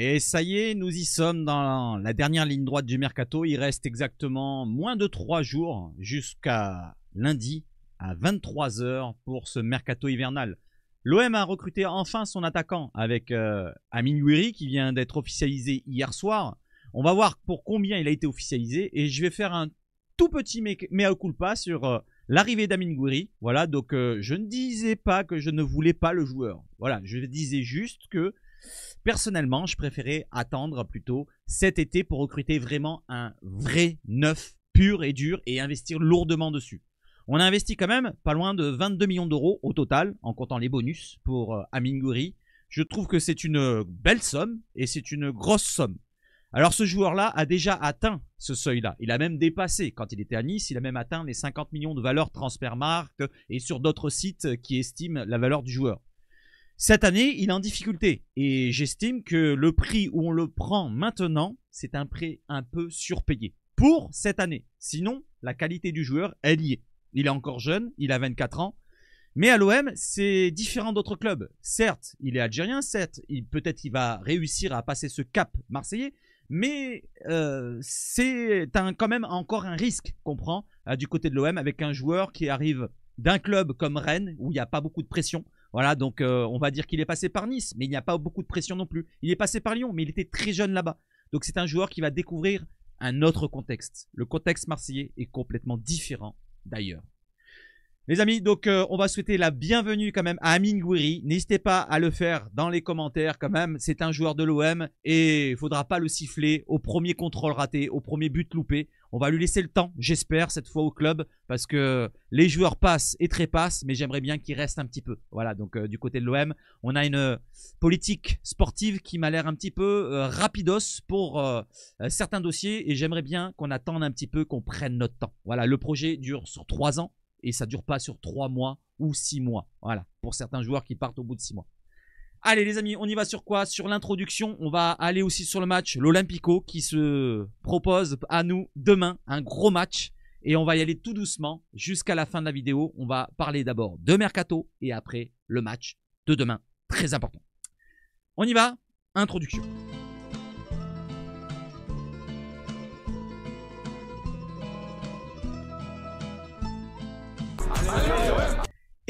Et ça y est, nous y sommes dans la dernière ligne droite du mercato. Il reste exactement moins de 3 jours jusqu'à lundi à 23 h pour ce mercato hivernal. L'OM a recruté enfin son attaquant avec Amine Gouiri qui vient d'être officialisé hier soir. On va voir pour combien il a été officialisé et je vais faire un tout petit mea culpa sur l'arrivée d'Amine Gouiri. Voilà, donc je ne disais pas que je ne voulais pas le joueur. Voilà, je disais juste que personnellement, je préférais attendre plutôt cet été pour recruter vraiment un vrai neuf pur et dur et investir lourdement dessus. On a investi quand même pas loin de 22 millions d'euros au total, en comptant les bonus pour Amine Gouiri. Je trouve que c'est une belle somme et c'est une grosse somme. Alors ce joueur-là a déjà atteint ce seuil-là. Il a même dépassé, quand il était à Nice, il a même atteint les 50 millions de valeur Transfermarkt et sur d'autres sites qui estiment la valeur du joueur. Cette année, il est en difficulté et j'estime que le prix où on le prend maintenant, c'est un prix un peu surpayé pour cette année. Sinon, la qualité du joueur, elle y est. Il est encore jeune, il a 24 ans. Mais à l'OM, c'est différent d'autres clubs. Certes, il est algérien, certes, peut-être qu'il va réussir à passer ce cap marseillais, mais c'est quand même encore un risque qu'on prend du côté de l'OM avec un joueur qui arrive d'un club comme Rennes où il n'y a pas beaucoup de pression. Voilà, donc on va dire qu'il est passé par Nice, mais il n'y a pas beaucoup de pression non plus. Il est passé par Lyon, mais il était très jeune là-bas. Donc c'est un joueur qui va découvrir un autre contexte. Le contexte marseillais est complètement différent d'ailleurs. Les amis, donc on va souhaiter la bienvenue quand même à Amine Gouiri. N'hésitez pas à le faire dans les commentaires quand même. C'est un joueur de l'OM et il ne faudra pas le siffler au premier contrôle raté, au premier but loupé. On va lui laisser le temps, j'espère, cette fois au club parce que les joueurs passent et trépassent, mais j'aimerais bien qu'il reste un petit peu. Voilà, donc du côté de l'OM, on a une politique sportive qui m'a l'air un petit peu rapidos pour certains dossiers et j'aimerais bien qu'on attende un petit peu, qu'on prenne notre temps. Voilà, le projet dure sur 3 ans. Et ça ne dure pas sur 3 mois ou 6 mois. Voilà, pour certains joueurs qui partent au bout de 6 mois. Allez les amis, on y va sur quoi? Sur l'introduction, on va aller aussi sur le match, l'Olympico qui se propose à nous demain, un gros match. Et on va y aller tout doucement jusqu'à la fin de la vidéo. On va parler d'abord de Mercato et après le match de demain, très important. On y va, introduction.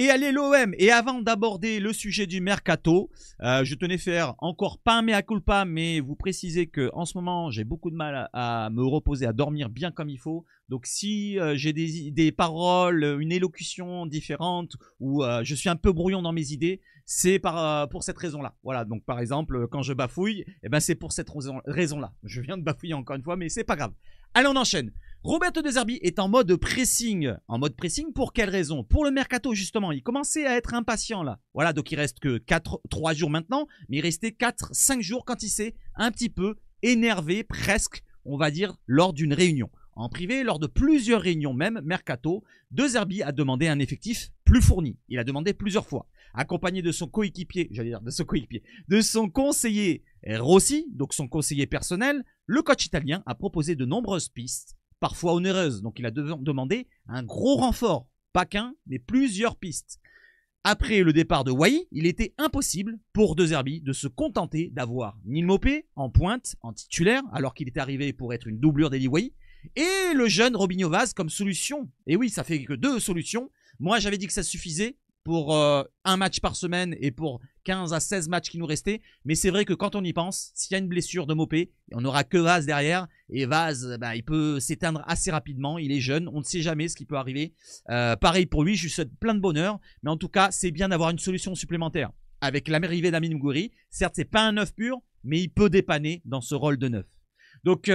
Et allez l'OM. Et avant d'aborder le sujet du mercato, je tenais faire encore pas un mea culpa, mais vous préciser que en ce moment j'ai beaucoup de mal à me reposer, à dormir bien comme il faut. Donc si j'ai des paroles, une élocution différente ou je suis un peu brouillon dans mes idées, c'est pour cette raison-là. Voilà, donc par exemple quand je bafouille, eh ben, c'est pour cette raison-là. Je viens de bafouiller encore une fois, mais c'est pas grave. Allez, on enchaîne. Roberto De Zerbi est en mode pressing. En mode pressing pour quelle raison? Pour le mercato justement, il commençait à être impatient là. Voilà, donc il reste que 3 jours maintenant, mais il restait 4-5 jours quand il s'est un petit peu énervé presque, on va dire, lors d'une réunion. En privé, lors de plusieurs réunions même, mercato, De Zerbi a demandé un effectif plus fourni. Il a demandé plusieurs fois. Accompagné de son coéquipier, de son conseiller Rossi, donc son conseiller personnel, le coach italien a proposé de nombreuses pistes, parfois onéreuses. Donc il a demandé un gros renfort, pas qu'un, mais plusieurs pistes. Après le départ de Wai, il était impossible pour De Zerbi de se contenter d'avoir Neal Maupay en pointe, en titulaire, alors qu'il était arrivé pour être une doublure d'Eli Wai, et le jeune Robinho Vaz comme solution. Et oui, ça fait que 2 solutions. Moi, j'avais dit que ça suffisait pour un match par semaine et pour 15 à 16 matchs qui nous restaient. Mais c'est vrai que quand on y pense, s'il y a une blessure de Maupay, on n'aura que Vaz derrière. Et Vaz, il peut s'éteindre assez rapidement. Il est jeune, on ne sait jamais ce qui peut arriver. Pareil pour lui, je lui souhaite plein de bonheur. Mais en tout cas, c'est bien d'avoir une solution supplémentaire. Avec l'arrivée d'Amine Gouiri, certes, c'est pas un neuf pur, mais il peut dépanner dans ce rôle de neuf. Donc,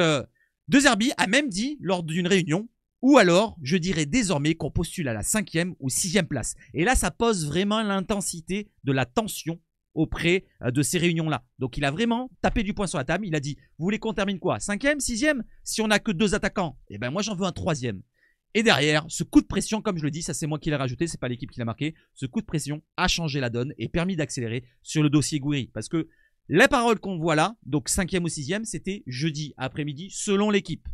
De Zerbi a même dit lors d'une réunion, ou alors, je dirais désormais qu'on postule à la 5e ou 6e place. Et là, ça pose vraiment l'intensité de la tension auprès de ces réunions-là. Donc, il a vraiment tapé du poing sur la table. Il a dit, vous voulez qu'on termine quoi? 5e, 6e? Si on n'a que 2 attaquants, eh ben moi, j'en veux un 3e. Et derrière, ce coup de pression, comme je le dis, ça c'est moi qui l'ai rajouté, c'est pas l'équipe qui l'a marqué. Ce coup de pression a changé la donne et permis d'accélérer sur le dossier Gouiri. Parce que la parole qu'on voit là, donc 5e ou 6e, c'était jeudi après-midi selon l'équipe.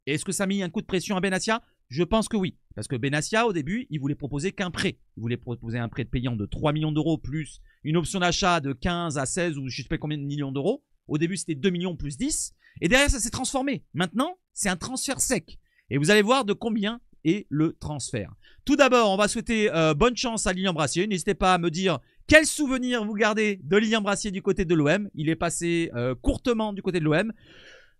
Et est-ce que ça a mis un coup de pression à Benassia? Je pense que oui. Parce que Benassia, au début, il voulait proposer qu'un prêt. Il voulait proposer un prêt de payant de 3 millions d'euros plus une option d'achat de 15 à 16 ou je ne sais pas combien de millions d'euros. Au début, c'était 2 millions plus 10. Et derrière, ça s'est transformé. Maintenant, c'est un transfert sec. Et vous allez voir de combien est le transfert. Tout d'abord, on va souhaiter bonne chance à Lilian Brassier. N'hésitez pas à me dire quel souvenir vous gardez de Lilian Brassier du côté de l'OM. Il est passé courtement du côté de l'OM.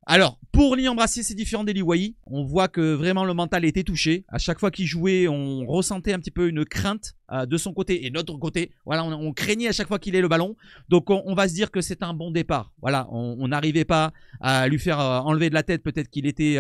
Alors, pour Lilian Brassier, c'est différent d'Eli Wahi. On voit que vraiment le mental était touché. À chaque fois qu'il jouait, on ressentait un petit peu une crainte de son côté et de notre côté. Voilà, on craignait à chaque fois qu'il ait le ballon. Donc, on va se dire que c'est un bon départ. Voilà, on n'arrivait pas à lui faire enlever de la tête. Peut-être qu'il était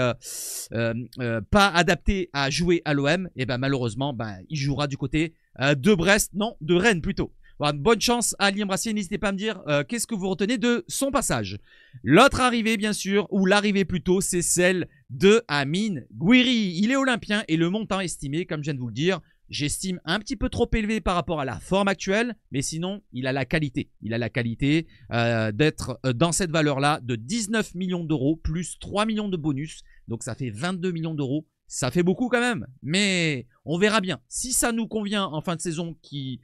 pas adapté à jouer à l'OM. Et ben malheureusement, il jouera du côté de Brest, non, de Rennes plutôt. Voilà, bonne chance à Lilian Brassier. N'hésitez pas à me dire qu'est-ce que vous retenez de son passage. L'autre arrivée, bien sûr, ou l'arrivée plutôt, c'est celle de Amine Gouiri. Il est olympien et le montant estimé, comme je viens de vous le dire, j'estime un petit peu trop élevé par rapport à la forme actuelle, mais sinon, il a la qualité. Il a la qualité d'être dans cette valeur-là de 19 millions d'euros plus 3 millions de bonus. Donc, ça fait 22 millions d'euros. Ça fait beaucoup quand même, mais on verra bien. Si ça nous convient en fin de saison, qu'il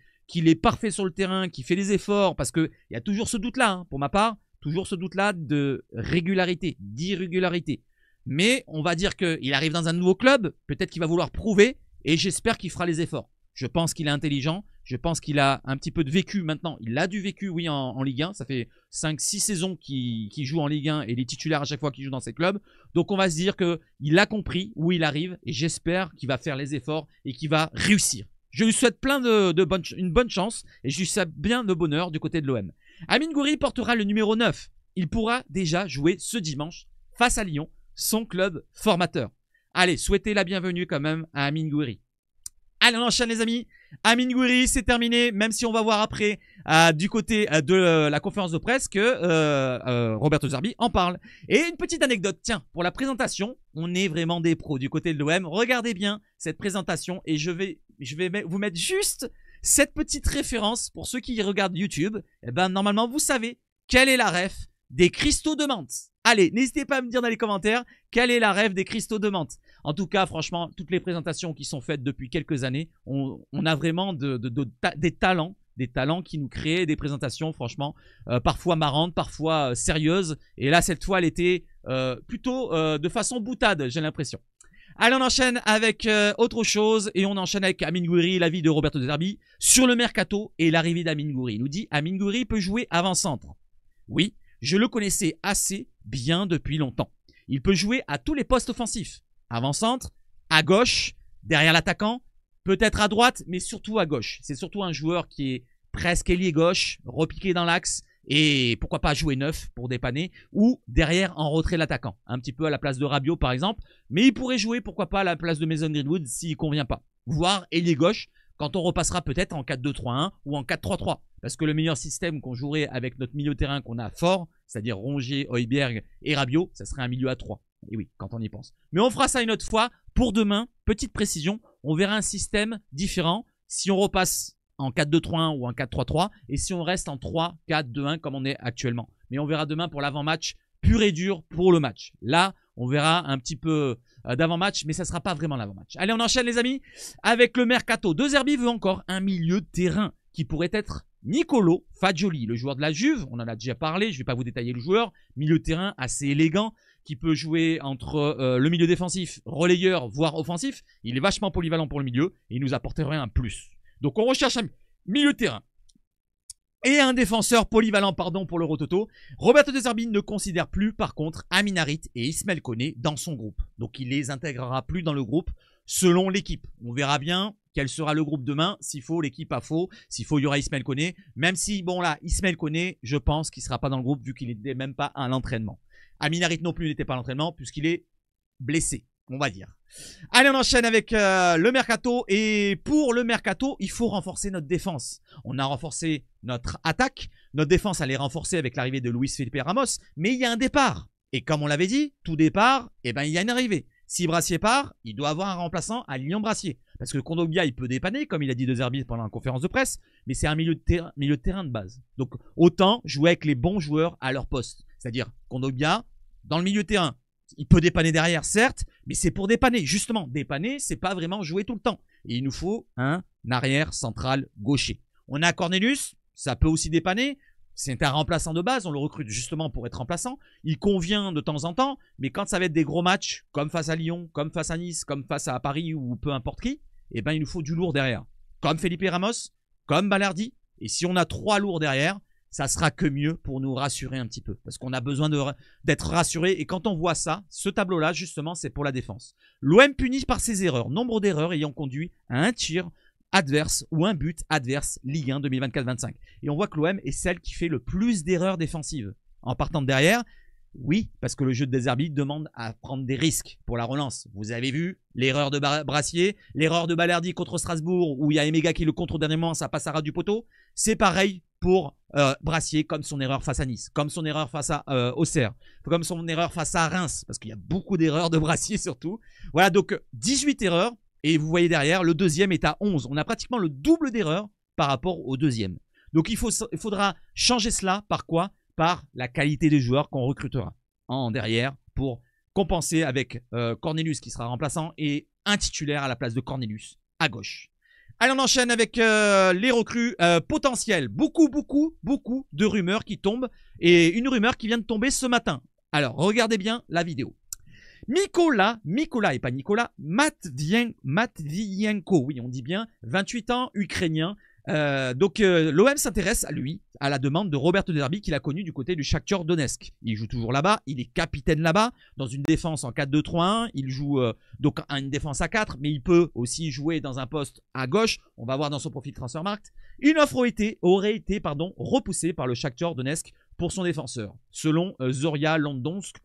est parfait sur le terrain, qu'il fait les efforts, parce qu'il y a toujours ce doute-là, hein, pour ma part, toujours ce doute-là de régularité, d'irrégularité. Mais on va dire qu'il arrive dans un nouveau club, peut-être qu'il va vouloir prouver, et j'espère qu'il fera les efforts. Je pense qu'il est intelligent, je pense qu'il a un petit peu de vécu maintenant. Il a du vécu, oui, en Ligue 1. Ça fait 5-6 saisons qu'il joue en Ligue 1 et il est titulaire à chaque fois qu'il joue dans ces clubs. Donc on va se dire qu'il a compris où il arrive, et j'espère qu'il va faire les efforts et qu'il va réussir. Je lui souhaite une bonne chance et je lui souhaite bien de bonheur du côté de l'OM. Amine Gouiri portera le numéro 9. Il pourra déjà jouer ce dimanche face à Lyon, son club formateur. Allez, souhaitez la bienvenue quand même à Amine Gouiri. Allez, on enchaîne les amis. Amine Gouiri, c'est terminé, même si on va voir après du côté de la conférence de presse que Roberto De Zerbi en parle. Et une petite anecdote, tiens, pour la présentation, on est vraiment des pros du côté de l'OM. Regardez bien cette présentation et je vais vous mettre juste cette petite référence pour ceux qui regardent YouTube. Eh ben, normalement, vous savez quelle est la ref des cristaux de menthe. Allez, n'hésitez pas à me dire dans les commentaires quelle est la rêve des cristaux de menthe. En tout cas, franchement, toutes les présentations qui sont faites depuis quelques années, on a vraiment des talents qui nous créent des présentations, franchement, parfois marrantes, parfois sérieuses. Et là, cette fois, elle était plutôt de façon boutade, j'ai l'impression. Allez, on enchaîne avec autre chose et on enchaîne avec Amine Gouiri, l'avis de Roberto De Zerbi sur le mercato et l'arrivée d'Amine Gouiri. Il nous dit Amine Gouiri peut jouer avant-centre. Oui, je le connaissais assez bien depuis longtemps. Il peut jouer à tous les postes offensifs. Avant-centre, à gauche, derrière l'attaquant, peut-être à droite, mais surtout à gauche. C'est surtout un joueur qui est presque ailier gauche, repiqué dans l'axe, et pourquoi pas jouer neuf pour dépanner, ou derrière en retrait de l'attaquant. Un petit peu à la place de Rabiot par exemple, mais il pourrait jouer pourquoi pas à la place de Mason Greenwood s'il ne convient pas. Voire ailier gauche, quand on repassera peut-être en 4-2-3-1 ou en 4-3-3. Parce que le meilleur système qu'on jouerait avec notre milieu de terrain qu'on a fort, c'est-à-dire Rongier, Højbjerg et Rabiot, ça serait un milieu à 3. Et oui, quand on y pense. Mais on fera ça une autre fois. Pour demain, petite précision, on verra un système différent si on repasse en 4-2-3-1 ou en 4-3-3 et si on reste en 3-4-2-1 comme on est actuellement. Mais on verra demain pour l'avant-match pur et dur pour le match. Là, on verra un petit peu d'avant-match, mais ça ne sera pas vraiment l'avant-match. Allez, on enchaîne les amis avec le mercato. De Zerbi veut encore un milieu de terrain qui pourrait être Nicolo Fagioli, le joueur de la Juve. On en a déjà parlé, je ne vais pas vous détailler le joueur. Milieu de terrain assez élégant qui peut jouer entre le milieu défensif, relayeur, voire offensif. Il est vachement polyvalent pour le milieu et il nous apporterait un plus. Donc on recherche un milieu de terrain et un défenseur polyvalent, pour le Rototo. Roberto De Zerbi ne considère plus par contre Amin Harit et Ismaël Koné dans son groupe. Donc il les intégrera plus dans le groupe selon l'équipe. On verra bien quel sera le groupe demain. S'il faut, l'équipe a faux. S'il faut, il y aura Ismaël Koné. Même si, bon là, Ismaël Koné, je pense qu'il ne sera pas dans le groupe vu qu'il n'était même pas à l'entraînement. Amin Harit non plus n'était pas à l'entraînement puisqu'il est blessé, on va dire. Allez, on enchaîne avec le mercato. Et pour le mercato, il faut renforcer notre défense. On a renforcé notre attaque. Notre défense, elle est renforcée avec l'arrivée de Luis Felipe Ramos. Mais il y a un départ. Et comme on l'avait dit, tout départ, eh ben, il y a une arrivée. Si Brassier part, il doit avoir un remplaçant à Lilian Brassier. Parce que Kondogbia, il peut dépanner, comme il a dit De Zerbi pendant la conférence de presse. Mais c'est un milieu de terrain de base. Donc, autant jouer avec les bons joueurs à leur poste. C'est-à-dire, Kondogbia, dans le milieu de terrain, il peut dépanner derrière, certes, mais c'est pour dépanner. Justement, dépanner, c'est pas vraiment jouer tout le temps. Et il nous faut un arrière central gaucher. On a Cornelius, ça peut aussi dépanner. C'est un remplaçant de base, on le recrute justement pour être remplaçant. Il convient de temps en temps, mais quand ça va être des gros matchs, comme face à Lyon, comme face à Nice, comme face à Paris ou peu importe qui, eh ben, il nous faut du lourd derrière. Comme Felipe Ramos, comme Balerdi. Et si on a 3 lourds derrière, ça sera que mieux pour nous rassurer un petit peu. Parce qu'on a besoin d'être rassuré. Et quand on voit ça, ce tableau-là, justement, c'est pour la défense. L'OM puni par ses erreurs. Nombre d'erreurs ayant conduit à un tir adverse ou un but adverse Ligue 1 2024-25. Et on voit que l'OM est celle qui fait le plus d'erreurs défensives. En partant de derrière, oui, parce que le jeu de Deserbi demande à prendre des risques pour la relance. Vous avez vu l'erreur de Brassier, l'erreur de Balerdi contre Strasbourg, où il y a Emega qui le contre au dernier moment, ça passe à ras du poteau. C'est pareil pour Brassier, comme son erreur face à Nice, comme son erreur face à Auxerre, comme son erreur face à Reims, parce qu'il y a beaucoup d'erreurs de Brassier surtout. Voilà, donc 18 erreurs. Et vous voyez derrière, le deuxième est à 11. On a pratiquement le double d'erreurs par rapport au deuxième. Donc il faudra changer cela par quoi? Par la qualité des joueurs qu'on recrutera en derrière pour compenser avec Cornelius qui sera remplaçant et un titulaire à la place de Cornelius à gauche. Allez, on enchaîne avec les recrues potentielles. Beaucoup de rumeurs qui tombent et une rumeur qui vient de tomber ce matin. Alors, regardez bien la vidéo. Mykola et pas Nicolas, Matvienko, oui on dit bien, 28 ans, ukrainien. L'OM s'intéresse à lui, à la demande de Roberto De Zerbi qu'il a connu du côté du Shakhtar Donetsk. Il joue toujours là-bas, il est capitaine là-bas, dans une défense en 4-2-3-1, il joue donc une défense à 4, mais il peut aussi jouer dans un poste à gauche, on va voir dans son profil Transfermarkt. Une offre aurait été repoussée par le Shakhtar Donetsk pour son défenseur, selon Zoria Londonsk,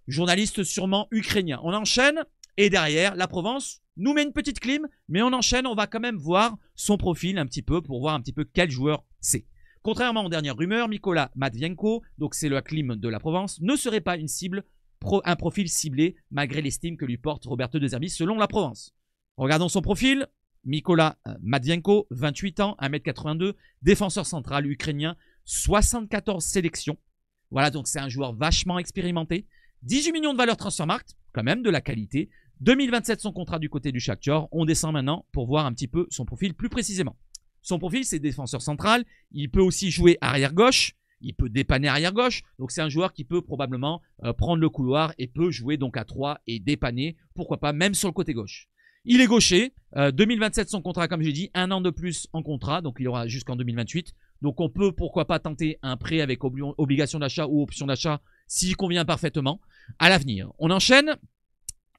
journaliste sûrement ukrainien. On enchaîne et derrière, la Provence nous met une petite clim, mais on enchaîne, on va quand même voir son profil un petit peu pour voir un petit peu quel joueur c'est. Contrairement aux dernières rumeurs, Mykola Matvienko, donc c'est la clim de la Provence, ne serait pas une cible, un profil ciblé malgré l'estime que lui porte Roberto De Zerbi selon la Provence. Regardons son profil. Mykola Matvienko, 28 ans, 1m82, défenseur central ukrainien, 74 sélections. Voilà, donc c'est un joueur vachement expérimenté. 18 millions de valeur Transfermarkt, quand même de la qualité. 2027 son contrat du côté du Shakhtar. On descend maintenant pour voir un petit peu son profil plus précisément. Son profil, c'est défenseur central. Il peut aussi jouer arrière gauche. Il peut dépanner arrière gauche. Donc c'est un joueur qui peut probablement prendre le couloir et peut jouer donc à 3 et dépanner. Pourquoi pas même sur le côté gauche. Il est gaucher. 2027 son contrat, comme j'ai dit, 1 an de plus en contrat. Donc il y aura jusqu'en 2028. Donc on peut pourquoi pas tenter un prêt avec obligation d'achat ou option d'achat s'il convient parfaitement à l'avenir. On enchaîne.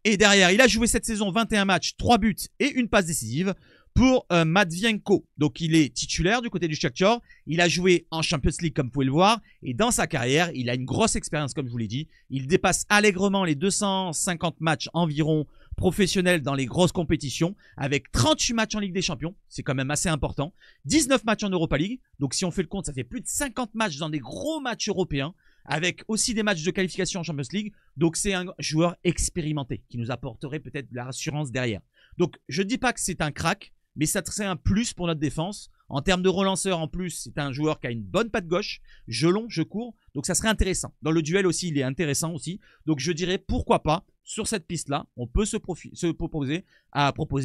Et derrière, il a joué cette saison 21 matchs, 3 buts et une passe décisive pour Matvienko. Donc il est titulaire du côté du Shakhtar. Il a joué en Champions League comme vous pouvez le voir. Et dans sa carrière, il a une grosse expérience comme je vous l'ai dit. Il dépasse allègrement les 250 matchs environ professionnels dans les grosses compétitions. Avec 38 matchs en Ligue des Champions. C'est quand même assez important. 19 matchs en Europa League. Donc si on fait le compte, ça fait plus de 50 matchs dans des gros matchs européens. Avec aussi des matchs de qualification en Champions League. Donc c'est un joueur expérimenté qui nous apporterait peut-être de la rassurance derrière. Donc je ne dis pas que c'est un crack, mais ça serait un plus pour notre défense. En termes de relanceur en plus, c'est un joueur qui a une bonne patte gauche, je long, je cours, donc ça serait intéressant. Dans le duel aussi, il est intéressant aussi. Donc je dirais pourquoi pas, sur cette piste-là, on peut se proposer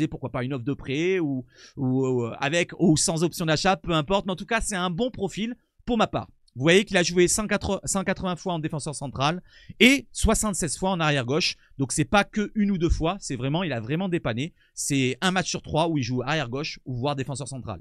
pourquoi pas une offre de prêt ou avec ou sans option d'achat, peu importe. Mais en tout cas, c'est un bon profil pour ma part. Vous voyez qu'il a joué 180 fois en défenseur central et 76 fois en arrière gauche. Donc c'est pas que une ou deux fois, c'est vraiment, il a vraiment dépanné. C'est un match sur 3 où il joue arrière gauche ou voire défenseur central.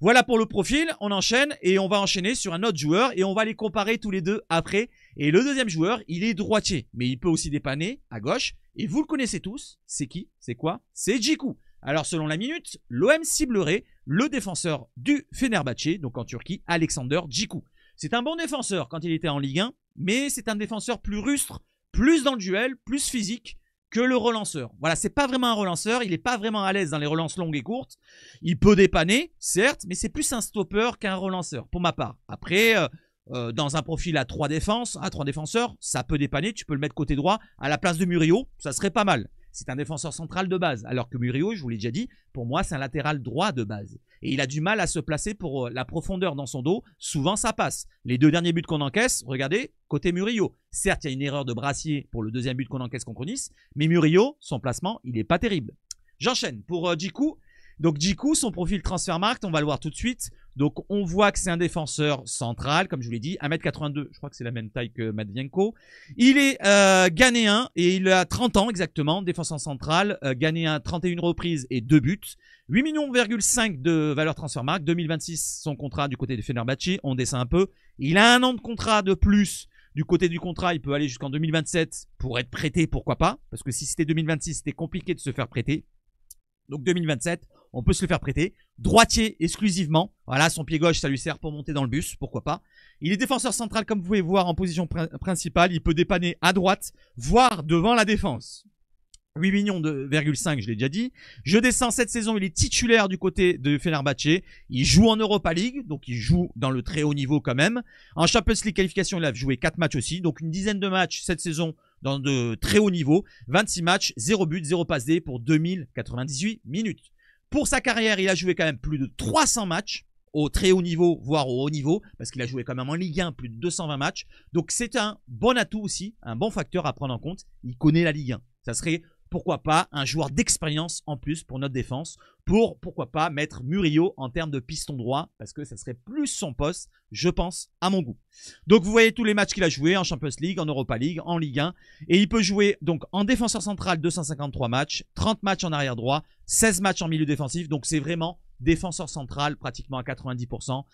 Voilà pour le profil, on enchaîne et on va enchaîner sur un autre joueur et on va les comparer tous les deux après. Et le deuxième joueur, il est droitier, mais il peut aussi dépanner à gauche. Et vous le connaissez tous, c'est qui? C'est quoi? C'est Djiku. Alors selon la minute, l'OM ciblerait le défenseur du Fenerbahçe, donc en Turquie, Alexander Djiku. C'est un bon défenseur quand il était en Ligue 1, mais c'est un défenseur plus rustre, plus dans le duel, plus physique que le relanceur. Voilà, c'est pas vraiment un relanceur, il n'est pas vraiment à l'aise dans les relances longues et courtes. Il peut dépanner, certes, mais c'est plus un stopper qu'un relanceur, pour ma part. Après, dans un profil à 3 défenseurs, ça peut dépanner, tu peux le mettre côté droit à la place de Murillo, ça serait pas mal. C'est un défenseur central de base, alors que Murillo, je vous l'ai déjà dit, pour moi, c'est un latéral droit de base. Et il a du mal à se placer pour la profondeur dans son dos. Souvent, ça passe. Les 2 derniers buts qu'on encaisse, regardez, côté Murillo. Certes, il y a une erreur de Brassier pour le 2e but qu'on encaisse contre Nice, mais Murillo, son placement, il n'est pas terrible. J'enchaîne pour Djiku. Donc Djiku, son profil Transfermarkt, on va le voir tout de suite. Donc on voit que c'est un défenseur central, comme je vous l'ai dit, 1m82, je crois que c'est la même taille que Matvienko. Il est ghanéen et il a 30 ans exactement, défenseur central, ghanéen, 31 reprises et 2 buts. 8,5 millions de valeur transfermarkt, 2026 son contrat du côté de Fenerbahçe, on descend un peu. Il a un an de contrat de plus. Du côté du contrat, il peut aller jusqu'en 2027 pour être prêté, pourquoi pas. Parce que si c'était 2026, c'était compliqué de se faire prêter. Donc 2027, on peut se le faire prêter. Droitier exclusivement. Voilà, son pied gauche, ça lui sert pour monter dans le bus, pourquoi pas. Il est défenseur central, comme vous pouvez voir, en position principale. Il peut dépanner à droite, voire devant la défense. 8,5 millions, je l'ai déjà dit. Je descends cette saison, il est titulaire du côté de Fenerbahçe. Il joue en Europa League, donc il joue dans le très haut niveau quand même. En Champions League qualification, il a joué 4 matchs aussi, donc une dizaine de matchs cette saison dans de très haut niveau. 26 matchs, 0 but, 0 passe D pour 2098 minutes. Pour sa carrière, il a joué quand même plus de 300 matchs au très haut niveau, voire au haut niveau, parce qu'il a joué quand même en Ligue 1 plus de 220 matchs. Donc c'est un bon atout aussi, un bon facteur à prendre en compte. Il connaît la Ligue 1. Ça serait pourquoi pas un joueur d'expérience en plus pour notre défense, pour pourquoi pas mettre Murillo en termes de piston droit, parce que ça serait plus son poste, je pense, à mon goût. Donc vous voyez tous les matchs qu'il a joué en Champions League, en Europa League, en Ligue 1, et il peut jouer donc en défenseur central 253 matchs, 30 matchs en arrière droit, 16 matchs en milieu défensif, donc c'est vraiment défenseur central pratiquement à 90%.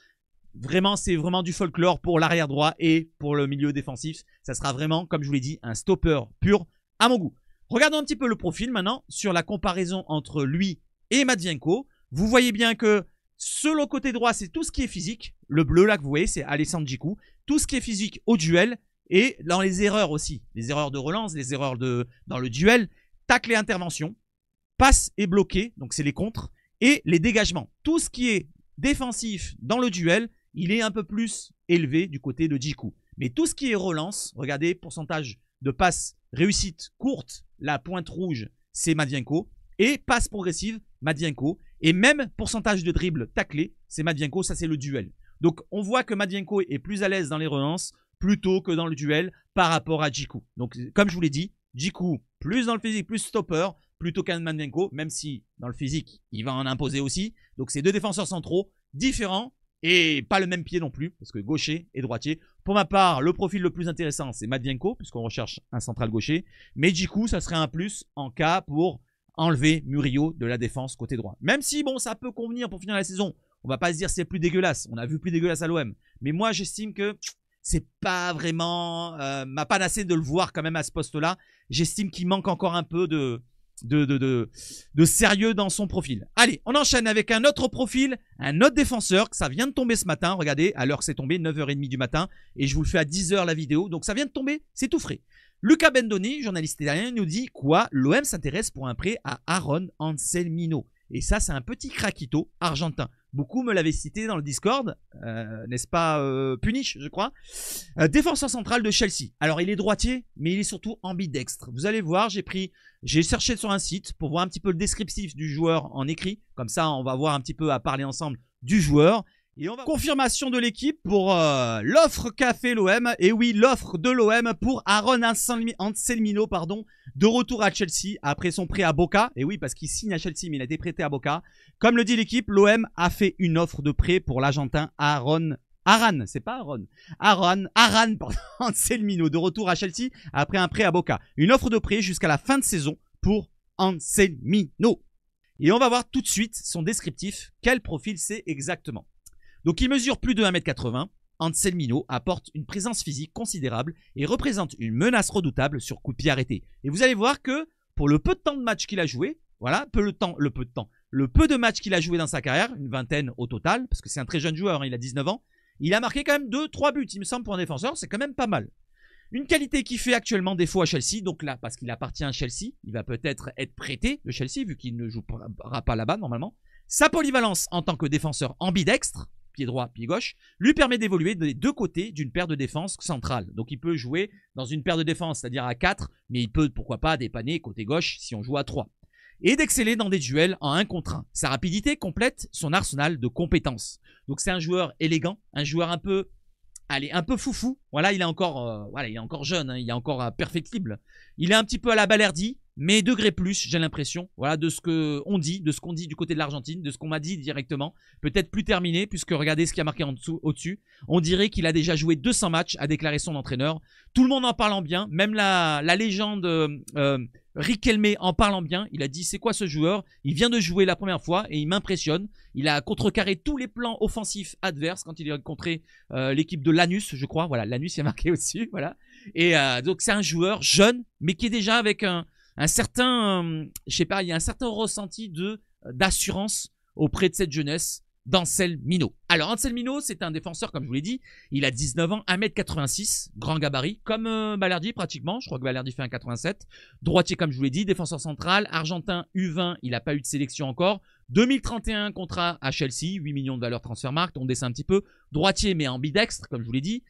Vraiment, c'est vraiment du folklore pour l'arrière droit et pour le milieu défensif. Ça sera vraiment, comme je vous l'ai dit, un stopper pur à mon goût. Regardons un petit peu le profil maintenant sur la comparaison entre lui et Matvienko. Vous voyez bien que sur le côté droit, c'est tout ce qui est physique. Le bleu là que vous voyez, c'est Alessandro Djiku. Tout ce qui est physique au duel et dans les erreurs aussi. Les erreurs de relance, les erreurs dans le duel, tacle et intervention, passe et bloqué, donc c'est les contres, et les dégagements. Tout ce qui est défensif dans le duel, il est un peu plus élevé du côté de Djiku. Mais tout ce qui est relance, regardez, pourcentage de passes réussite courte, la pointe rouge, c'est Matvienko. Et passe progressive, Matvienko. Et même pourcentage de dribble taclé, c'est Matvienko, ça c'est le duel. Donc on voit que Matvienko est plus à l'aise dans les relances plutôt que dans le duel par rapport à Djiku. Donc comme je vous l'ai dit, Djiku plus dans le physique, plus stopper, plutôt qu'un Matvienko, même si dans le physique, il va en imposer aussi. Donc c'est deux défenseurs centraux différents. Et pas le même pied non plus, parce que gaucher et droitier. Pour ma part, le profil le plus intéressant, c'est Matvienko, puisqu'on recherche un central gaucher. Mais Djiku, ça serait un plus en cas pour enlever Murillo de la défense côté droit. Même si, bon, ça peut convenir pour finir la saison. On va pas se dire c'est plus dégueulasse. On a vu plus dégueulasse à l'OM. Mais moi, j'estime que c'est pas vraiment ma panacée de le voir quand même à ce poste-là. J'estime qu'il manque encore un peu de sérieux dans son profil. Allez, on enchaîne avec un autre profil, un autre défenseur, que ça vient de tomber ce matin. Regardez, à l'heure c'est tombé, 9h30 du matin, et je vous le fais à 10h la vidéo, donc ça vient de tomber, c'est tout frais. Luca Bendoni, journaliste italien, nous dit quoi? L'OM s'intéresse pour un prêt à Aaron Anselmino. Et ça, c'est un petit craquito argentin. Beaucoup me l'avaient cité dans le Discord, n'est-ce pas Punish, je crois. Défenseur central de Chelsea. Alors, il est droitier, mais il est surtout ambidextre. Vous allez voir, j'ai cherché sur un site pour voir un petit peu le descriptif du joueur en écrit. Comme ça, on va voir un petit peu à parler ensemble du joueur. Et on va confirmation de l'équipe pour l'offre qu'a fait l'OM. Et oui, l'offre de l'OM pour Aaron Anselmino, pardon, de retour à Chelsea après son prêt à Boca. Et oui, parce qu'il signe à Chelsea, mais il a été prêté à Boca. Comme le dit l'équipe, l'OM a fait une offre de prêt pour l'Argentin Aran, c'est pas Aaron. Aran, pardon, Anselmino de retour à Chelsea après un prêt à Boca. Une offre de prêt jusqu'à la fin de saison pour Anselmino. Et on va voir tout de suite son descriptif, quel profil c'est exactement. Donc il mesure plus de 1m80, Anselmino apporte une présence physique considérable et représente une menace redoutable sur coup de pied arrêté. Et vous allez voir que pour le peu de temps de match qu'il a joué, voilà, le peu de matchs qu'il a joué dans sa carrière, une vingtaine au total, parce que c'est un très jeune joueur, hein, il a 19 ans, il a marqué quand même 2-3 buts, il me semble, pour un défenseur, c'est quand même pas mal. Une qualité qui fait actuellement défaut à Chelsea, donc là, parce qu'il appartient à Chelsea, il va peut-être être prêté de Chelsea, vu qu'il ne jouera pas là-bas normalement. Sa polyvalence en tant que défenseur ambidextre, pied droit, pied gauche, lui permet d'évoluer des deux côtés d'une paire de défense centrale. Donc il peut jouer dans une paire de défense, c'est-à-dire à 4, mais il peut, pourquoi pas, dépanner côté gauche si on joue à 3. Et d'exceller dans des duels en 1 contre 1. Sa rapidité complète son arsenal de compétences. Donc c'est un joueur élégant, un joueur un peu, allez, un peu foufou. Voilà, il est encore jeune, hein, il est encore perfectible. Il est un petit peu à la Balerdi, mais degré plus, j'ai l'impression, voilà, de ce qu'on dit, de ce qu'on dit du côté de l'Argentine, de ce qu'on m'a dit directement. Peut-être plus terminé, puisque regardez ce qu'il y a marqué en dessous, au-dessus. On dirait qu'il a déjà joué 200 matchs, a déclaré son entraîneur. Tout le monde en parlant bien, même la légende Riquelme en parlant bien. Il a dit, c'est quoi ce joueur? Il vient de jouer la première fois et il m'impressionne. Il a contrecarré tous les plans offensifs adverses quand il a rencontré l'équipe de Lanús, je crois. Voilà, Lanús, il y a marqué au-dessus, voilà. Et donc, c'est un joueur jeune, mais qui est déjà avec un certain, je sais pas, il y a un certain ressenti d'assurance auprès de cette jeunesse d'Anselmino. Alors Anselmino, c'est un défenseur, comme je vous l'ai dit, il a 19 ans, 1m86, grand gabarit, comme Balerdi pratiquement, je crois que Balerdi fait 1m87, droitier comme je vous l'ai dit, défenseur central, argentin U20, il n'a pas eu de sélection encore, 2031 contrat à Chelsea, 8 millions de valeur transfermarkt, on descend un petit peu, droitier mais ambidextre, comme je vous l'ai dit,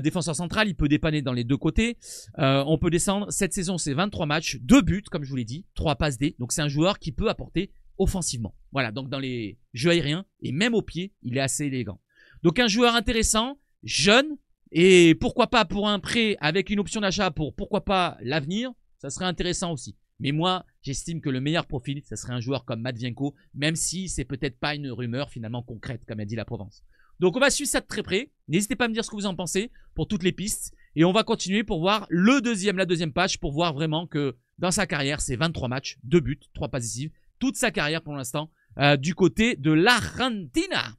défenseur central, il peut dépanner dans les deux côtés, on peut descendre, cette saison c'est 23 matchs, 2 buts comme je vous l'ai dit, 3 passes D, donc c'est un joueur qui peut apporter offensivement. Voilà, donc dans les jeux aériens et même au pied, il est assez élégant. Donc un joueur intéressant, jeune, et pourquoi pas pour un prêt avec une option d'achat pour pourquoi pas l'avenir, ça serait intéressant aussi. Mais moi, j'estime que le meilleur profil, ça serait un joueur comme Matvienko, même si c'est peut-être pas une rumeur finalement concrète, comme a dit la Provence. Donc on va suivre ça de très près. N'hésitez pas à me dire ce que vous en pensez pour toutes les pistes. Et on va continuer pour voir la deuxième page, pour voir vraiment que dans sa carrière, c'est 23 matchs, 2 buts, 3 passes décisives. Toute sa carrière pour l'instant du côté de l'Argentina.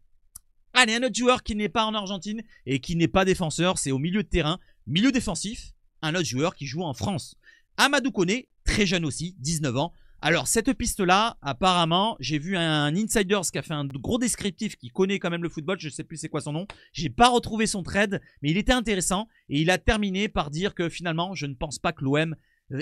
Allez, un autre joueur qui n'est pas en Argentine et qui n'est pas défenseur, c'est au milieu de terrain, milieu défensif, un autre joueur qui joue en France. Amadou Koné, très jeune aussi, 19 ans. Alors cette piste-là, apparemment, j'ai vu un insider qui a fait un gros descriptif qui connaît quand même le football, je ne sais plus c'est quoi son nom. J'ai pas retrouvé son trade, mais il était intéressant et il a terminé par dire que finalement, je ne pense pas que l'OM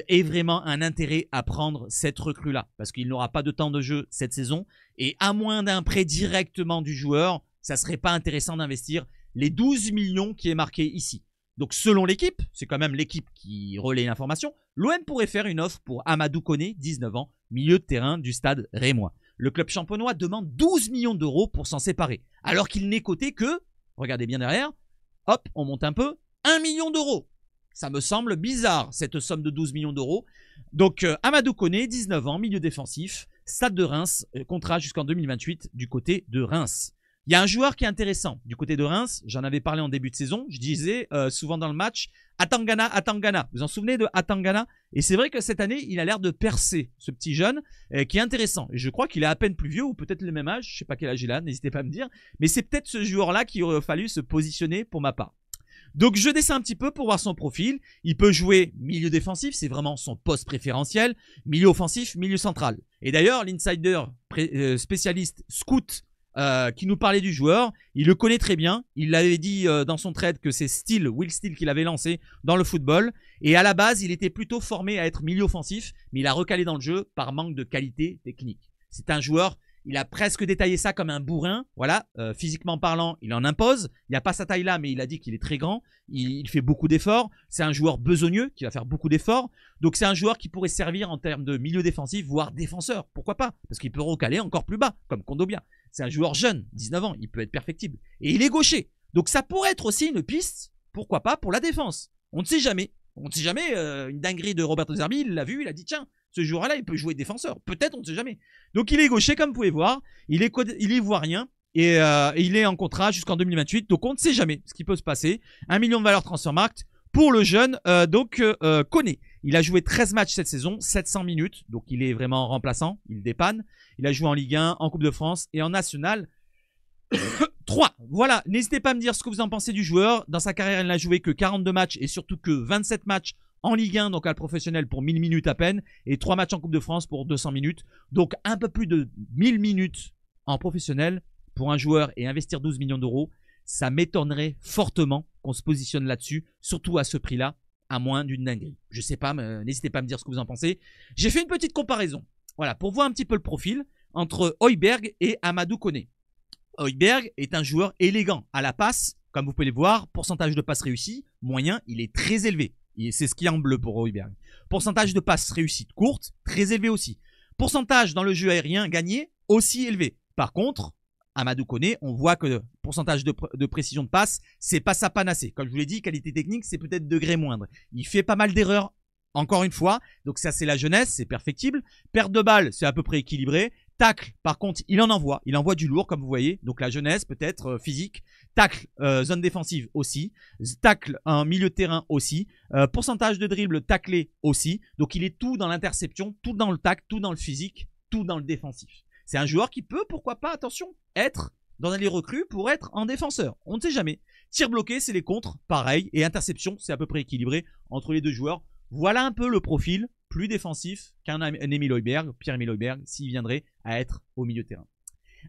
ait vraiment un intérêt à prendre cette recrue-là, parce qu'il n'aura pas de temps de jeu cette saison, et à moins d'un prêt directement du joueur, ça serait pas intéressant d'investir les 12 millions qui est marqué ici. Donc selon l'équipe, c'est quand même l'équipe qui relaie l'information, l'OM pourrait faire une offre pour Amadou Koné, 19 ans, milieu de terrain du stade rémois. Le club champenois demande 12 millions d'euros pour s'en séparer, alors qu'il n'est coté que, regardez bien derrière, hop, on monte un peu, 1 million d'euros. Ça me semble bizarre, cette somme de 12 millions d'euros. Donc, Amadou Koné, 19 ans, milieu défensif, Stade de Reims, contrat jusqu'en 2028 du côté de Reims. Il y a un joueur qui est intéressant du côté de Reims. J'en avais parlé en début de saison. Je disais souvent dans le match, Atangana, Atangana. Vous vous en souvenez de Atangana? Et c'est vrai que cette année, il a l'air de percer, ce petit jeune, qui est intéressant. Et je crois qu'il est à peine plus vieux ou peut-être le même âge. Je ne sais pas quel âge il a, n'hésitez pas à me dire. Mais c'est peut-être ce joueur-là qu'il aurait fallu se positionner pour ma part. Donc je descends un petit peu pour voir son profil. Il peut jouer milieu défensif, c'est vraiment son poste préférentiel. Milieu offensif, milieu central. Et d'ailleurs, l'insider spécialiste scout qui nous parlait du joueur, il le connaît très bien. Il l'avait dit dans son trade que c'est Will Steele qu'il avait lancé dans le football. Et à la base, il était plutôt formé à être milieu offensif, mais il a recalé dans le jeu par manque de qualité technique. C'est un joueur... Il a presque détaillé ça comme un bourrin. Voilà, physiquement parlant, il en impose. Il n'y a pas sa taille là, mais il a dit qu'il est très grand. Il fait beaucoup d'efforts. C'est un joueur besogneux qui va faire beaucoup d'efforts. Donc c'est un joueur qui pourrait servir en termes de milieu défensif, voire défenseur. Pourquoi pas? Parce qu'il peut recaler encore plus bas, comme Kondogbia. C'est un joueur jeune, 19 ans. Il peut être perfectible. Et il est gaucher. Donc ça pourrait être aussi une piste, pourquoi pas, pour la défense. On ne sait jamais. On ne sait jamais. Une dinguerie de Roberto Zerbi, il l'a vu, il a dit tiens, ce joueur-là, il peut jouer défenseur. Peut-être, on ne sait jamais. Donc, il est gaucher, comme vous pouvez voir. Il est ivoirien. Et il est en contrat jusqu'en 2028. Donc, on ne sait jamais ce qui peut se passer. 1 million de valeur transfermarkt pour le jeune Koné. Il a joué 13 matchs cette saison, 700 minutes. Donc, il est vraiment remplaçant. Il dépanne. Il a joué en Ligue 1, en Coupe de France et en National 3. Voilà. N'hésitez pas à me dire ce que vous en pensez du joueur. Dans sa carrière, il n'a joué que 42 matchs et surtout que 27 matchs en Ligue 1, donc à le professionnel pour 1000 minutes à peine, et 3 matchs en Coupe de France pour 200 minutes. Donc un peu plus de 1000 minutes en professionnel pour un joueur et investir 12 millions d'euros, ça m'étonnerait fortement qu'on se positionne là-dessus, surtout à ce prix-là, à moins d'une dinguerie. Je sais pas, n'hésitez pas à me dire ce que vous en pensez. J'ai fait une petite comparaison, voilà, pour voir un petit peu le profil entre Højbjerg et Amadou Koné. Højbjerg est un joueur élégant à la passe, comme vous pouvez le voir, pourcentage de passes réussies, moyen, il est très élevé. C'est ce qui est en bleu pour Højbjerg. Pourcentage de passes réussites courtes, très élevé aussi. Pourcentage dans le jeu aérien gagné, aussi élevé. Par contre, Amadou Koné, on voit que le pourcentage de précision de passe, c'est pas sa panacée. Comme je vous l'ai dit, qualité technique, c'est peut-être degré moindre. Il fait pas mal d'erreurs encore une fois. Donc ça, c'est la jeunesse, c'est perfectible. Perte de balle, c'est à peu près équilibré. Tacle, par contre, il envoie du lourd, comme vous voyez. Donc la jeunesse, peut-être physique. Tacle, zone défensive aussi. Tacle, un milieu de terrain aussi. Pourcentage de dribble, taclé aussi. Donc il est tout dans l'interception, tout dans le tacle, tout dans le physique, tout dans le défensif. C'est un joueur qui peut, pourquoi pas, attention, être dans les recrues pour être en défenseur. On ne sait jamais. Tir bloqué, c'est les contres, pareil. Et interception, c'est à peu près équilibré entre les deux joueurs. Voilà un peu le profil plus défensif qu'un Emil Højbjerg, Pierre-Emil Højbjerg, s'il viendrait à être au milieu de terrain.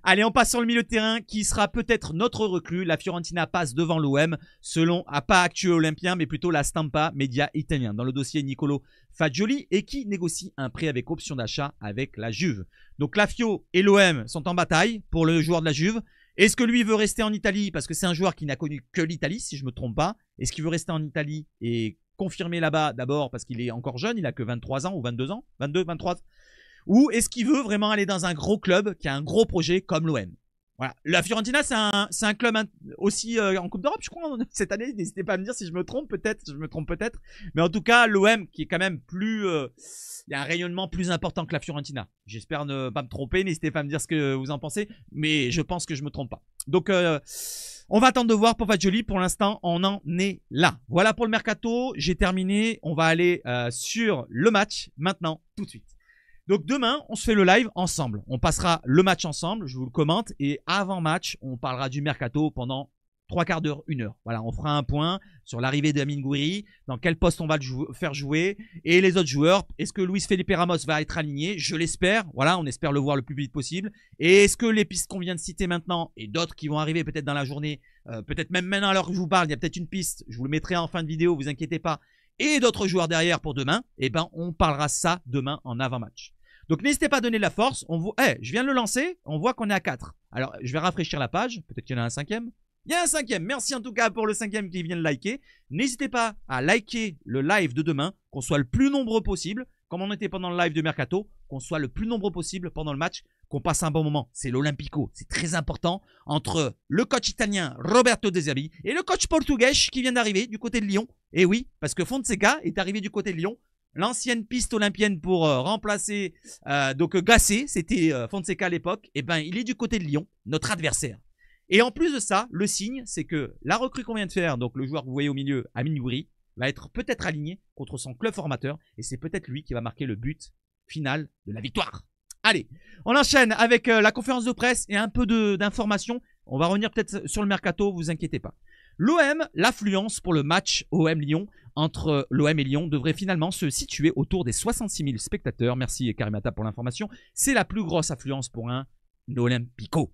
Allez, on passe sur le milieu de terrain qui sera peut-être notre recrue. La Fiorentina passe devant l'OM selon, pas actuel olympien, mais plutôt la Stampa média italien. Dans le dossier Nicolo Fagioli et qui négocie un prêt avec option d'achat avec la Juve. Donc la Fio et l'OM sont en bataille pour le joueur de la Juve. Est-ce que lui veut rester en Italie parce que c'est un joueur qui n'a connu que l'Italie, si je ne me trompe pas. Est-ce qu'il veut rester en Italie et confirmer là-bas d'abord parce qu'il est encore jeune, il a que 23 ans ou 22 ans, 22, 23. Ou est-ce qu'il veut vraiment aller dans un gros club qui a un gros projet comme l'OM? Voilà. La Fiorentina, c'est un club aussi en Coupe d'Europe, je crois, cette année. N'hésitez pas à me dire si je me trompe, peut-être. Mais en tout cas, l'OM qui est quand même plus... il y a un rayonnement plus important que la Fiorentina. J'espère ne pas me tromper. N'hésitez pas à me dire ce que vous en pensez. Mais je pense que je me trompe pas. Donc, on va attendre de voir pour Fagioli. Pour l'instant, on en est là. Voilà pour le mercato. J'ai terminé. On va aller sur le match maintenant, tout de suite. Donc demain, on se fait le live ensemble. On passera le match ensemble, je vous le commente. Et avant match, on parlera du mercato pendant 3 quarts d'heure, 1 heure. Voilà, on fera un point sur l'arrivée d'Amine Gouiri, dans quel poste on va le faire jouer. Et les autres joueurs, est-ce que Luis Felipe Ramos va être aligné? Je l'espère. Voilà, on espère le voir le plus vite possible. Et est-ce que les pistes qu'on vient de citer maintenant, et d'autres qui vont arriver peut-être dans la journée, peut-être même maintenant alors que je vous parle, il y a peut-être une piste, je vous le mettrai en fin de vidéo, vous inquiétez pas. Et d'autres joueurs derrière pour demain, eh ben on parlera ça demain en avant-match. Donc n'hésitez pas à donner de la force. Je viens de le lancer. On voit qu'on est à 4. Alors je vais rafraîchir la page. Peut-être qu'il y en a un 5e. Il y a un 5e. Merci en tout cas pour le 5e qui vient de liker. N'hésitez pas à liker le live de demain. Qu'on soit le plus nombreux possible. Comme on était pendant le live de Mercato. Qu'on soit le plus nombreux possible pendant le match. Qu'on passe un bon moment. C'est l'Olympico. C'est très important. Entre le coach italien Roberto De Zerbi et le coach portugais qui vient d'arriver du côté de Lyon. Et oui, parce que Fonseca est arrivé du côté de Lyon. L'ancienne piste olympienne pour remplacer Gasset, c'était Fonseca à l'époque, et ben il est du côté de Lyon, notre adversaire. Et en plus de ça, le signe, c'est que la recrue qu'on vient de faire, donc le joueur que vous voyez au milieu, Amine Gouiri, va être peut-être aligné contre son club formateur, et c'est peut-être lui qui va marquer le but final de la victoire. Allez, on enchaîne avec la conférence de presse et un peu d'informations. On va revenir peut-être sur le mercato, vous inquiétez pas. L'OM, l'affluence pour le match OM-Lyon entre l'OM et Lyon devrait finalement se situer autour des 66 000 spectateurs. Merci Karimata pour l'information. C'est la plus grosse affluence pour un Olympico.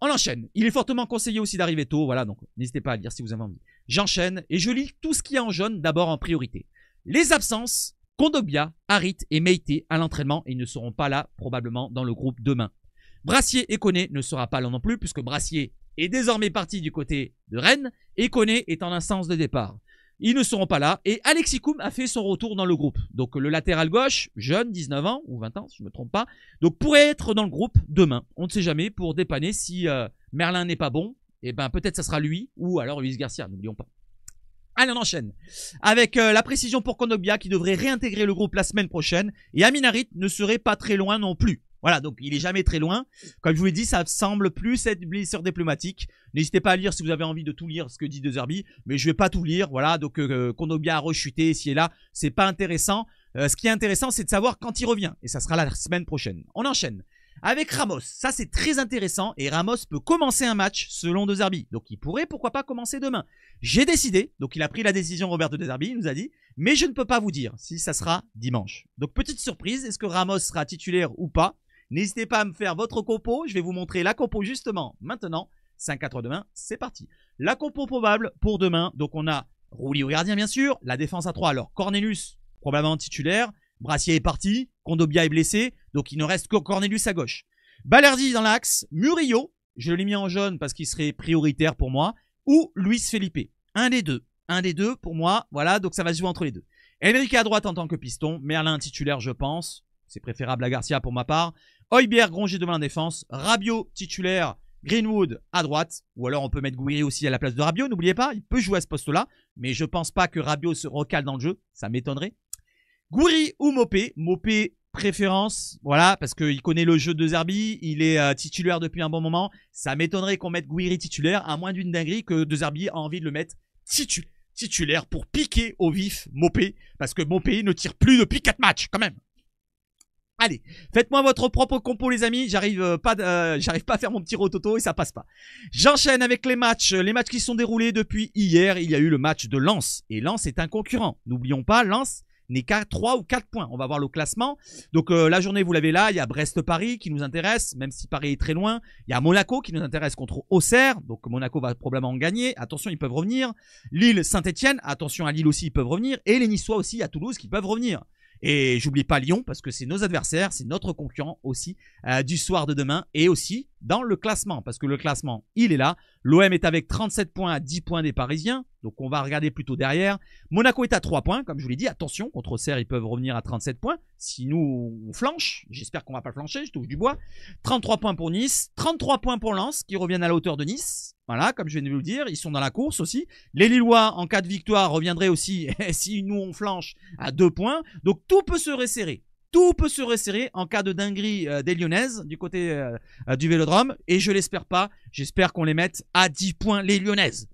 On enchaîne. Il est fortement conseillé aussi d'arriver tôt. Voilà, donc n'hésitez pas à le dire si vous avez envie. J'enchaîne et je lis tout ce qui est en jaune d'abord en priorité. Les absences, Kondogbia, Harit et Meite à l'entraînement et ils ne seront pas là probablement dans le groupe demain. Brassier et Koné ne sera pas là non plus puisque Brassier est désormais parti du côté de Rennes et Koné est en instance de départ. Ils ne seront pas là et Alexis Koum a fait son retour dans le groupe. Donc le latéral gauche, jeune, 19 ans ou 20 ans si je ne me trompe pas, donc pourrait être dans le groupe demain. On ne sait jamais pour dépanner si Merlin n'est pas bon, et ben peut-être ça sera lui ou alors Luis Garcia, n'oublions pas. Allez, on enchaîne avec la précision pour Kondogbia qui devrait réintégrer le groupe la semaine prochaine et Amin Harit ne serait pas très loin non plus. Voilà, donc il est jamais très loin. Comme je vous l'ai dit, ça semble plus être blessure diplomatique. N'hésitez pas à lire si vous avez envie de tout lire ce que dit De Zerbi, mais je vais pas tout lire. Voilà, donc Kondogbia a rechuté ici et là, c'est pas intéressant. Ce qui est intéressant, c'est de savoir quand il revient, et ça sera la semaine prochaine. On enchaîne avec Ramos. Ça, c'est très intéressant, et Ramos peut commencer un match selon De Zerbi. Donc il pourrait, pourquoi pas, commencer demain. J'ai décidé, donc il a pris la décision, Roberto De Zerbi, il nous a dit, mais je ne peux pas vous dire si ça sera dimanche. Donc petite surprise, est-ce que Ramos sera titulaire ou pas? N'hésitez pas à me faire votre compo. Je vais vous montrer la compo justement maintenant. 5-4 demain, c'est parti. La compo probable pour demain. Donc on a Rouli au gardien bien sûr. La défense à 3. Alors Cornelius probablement titulaire. Brassier est parti. Kondogbia est blessé. Donc il ne reste que Cornelius à gauche. Balerdi dans l'axe. Murillo. Je l'ai mis en jaune parce qu'il serait prioritaire pour moi. Ou Luis Felipe. Un des deux. Un des deux pour moi. Voilà, donc ça va se jouer entre les deux. Enrique à droite en tant que piston. Merlin titulaire je pense. C'est préférable à Garcia pour ma part. Højbjerg rongé devant la défense. Rabiot titulaire. Greenwood à droite. Ou alors on peut mettre Gouiri aussi à la place de Rabiot. N'oubliez pas, il peut jouer à ce poste-là. Mais je pense pas que Rabiot se recale dans le jeu. Ça m'étonnerait. Gouiri ou Mopé. Mopé, préférence, voilà, parce qu'il connaît le jeu de Zerbi, il est titulaire depuis un bon moment. Ça m'étonnerait qu'on mette Gouiri titulaire, à moins d'une dinguerie que de Zerbi a envie de le mettre titulaire pour piquer au vif Mopé, parce que Mopé ne tire plus depuis 4 matchs, quand même. Allez, faites-moi votre propre compo les amis, j'arrive pas à faire mon petit rototo et ça passe pas. J'enchaîne avec les matchs qui sont déroulés depuis hier. Il y a eu le match de Lens, et Lens est un concurrent. N'oublions pas, Lens n'est qu'à 3 ou 4 points. On va voir le classement. Donc la journée, vous l'avez là. Il y a Brest-Paris qui nous intéresse, même si Paris est très loin. Il y a Monaco qui nous intéresse contre Auxerre. Donc Monaco va probablement gagner. Attention, ils peuvent revenir. Lille-Saint-Etienne. Attention à Lille aussi, ils peuvent revenir. Et les Niçois aussi à Toulouse qui peuvent revenir. Et j'oublie pas Lyon parce que c'est nos adversaires, c'est notre concurrent aussi du soir de demain et aussi dans le classement parce que le classement, il est là. L'OM est avec 37 points à 10 points des Parisiens. Donc on va regarder plutôt derrière. Monaco est à 3 points, comme je vous l'ai dit. Attention, contre Auxerre, ils peuvent revenir à 37 points. Si nous, on flanche, j'espère qu'on va pas flancher, je touche du bois. 33 points pour Nice, 33 points pour Lens, qui reviennent à la hauteur de Nice. Voilà, comme je viens de vous le dire, ils sont dans la course aussi. Les Lillois, en cas de victoire, reviendraient aussi, si nous on flanche, à 2 points. Donc tout peut se resserrer. Tout peut se resserrer en cas de dinguerie des Lyonnaises du côté du Vélodrome. Et je l'espère pas. J'espère qu'on les mette à 10 points, les Lyonnaises.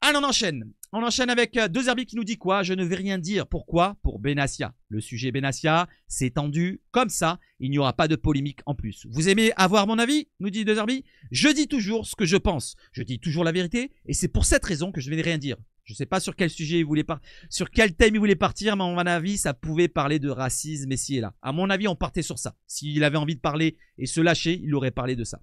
Allez, on enchaîne. On enchaîne avec De Zerbi qui nous dit quoi? Je ne vais rien dire. Pourquoi? Pour Benassia. Le sujet Benassia s'est tendu comme ça. Il n'y aura pas de polémique en plus. Vous aimez avoir mon avis? Nous dit De Zerbi. Je dis toujours ce que je pense. Je dis toujours la vérité. Et c'est pour cette raison que je ne vais rien dire. Je ne sais pas sur quel sujet il voulait sur quel thème il voulait partir, mais à mon avis, ça pouvait parler de racisme ici et là. À mon avis, on partait sur ça. S'il avait envie de parler et se lâcher, il aurait parlé de ça.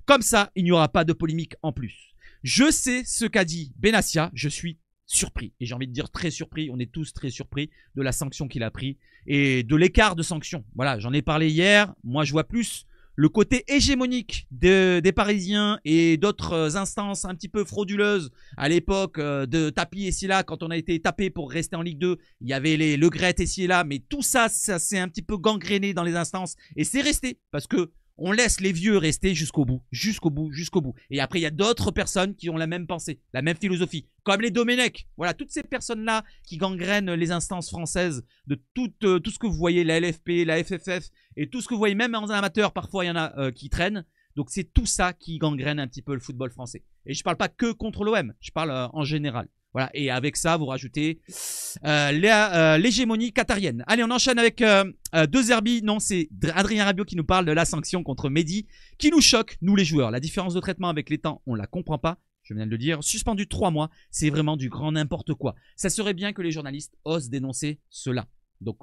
Comme ça, il n'y aura pas de polémique en plus. Je sais ce qu'a dit Benassia. Je suis surpris. Et j'ai envie de dire très surpris. On est tous très surpris de la sanction qu'il a pris et de l'écart de sanction. Voilà, j'en ai parlé hier. Moi, je vois plus le côté hégémonique des Parisiens et d'autres instances un petit peu frauduleuses à l'époque de tapis ici et là, quand on a été tapé pour rester en Ligue 2, il y avait le Gret ici et là, mais tout ça, ça s'est un petit peu gangréné dans les instances et c'est resté parce que on laisse les vieux rester jusqu'au bout, jusqu'au bout, jusqu'u bout. Et après, il y a d'autres personnes qui ont la même pensée, la même philosophie, comme les Domenech. Voilà, toutes ces personnes-là qui gangrènent les instances françaises de tout ce que vous voyez, la LFP, la FFF, et tout ce que vous voyez, même en amateur, parfois, il y en a qui traînent. Donc, c'est tout ça qui gangrène un petit peu le football français. Et je ne parle pas que contre l'OM, je parle en général. Voilà, et avec ça, vous rajoutez l'hégémonie qatarienne. Allez, on enchaîne avec De Zerbi. Non, c'est Adrien Rabiot qui nous parle de la sanction contre Mehdi, qui nous choque, nous les joueurs. La différence de traitement avec les temps, on la comprend pas. Je viens de le dire. Suspendu 3 mois, c'est vraiment du grand n'importe quoi. Ça serait bien que les journalistes osent dénoncer cela. Donc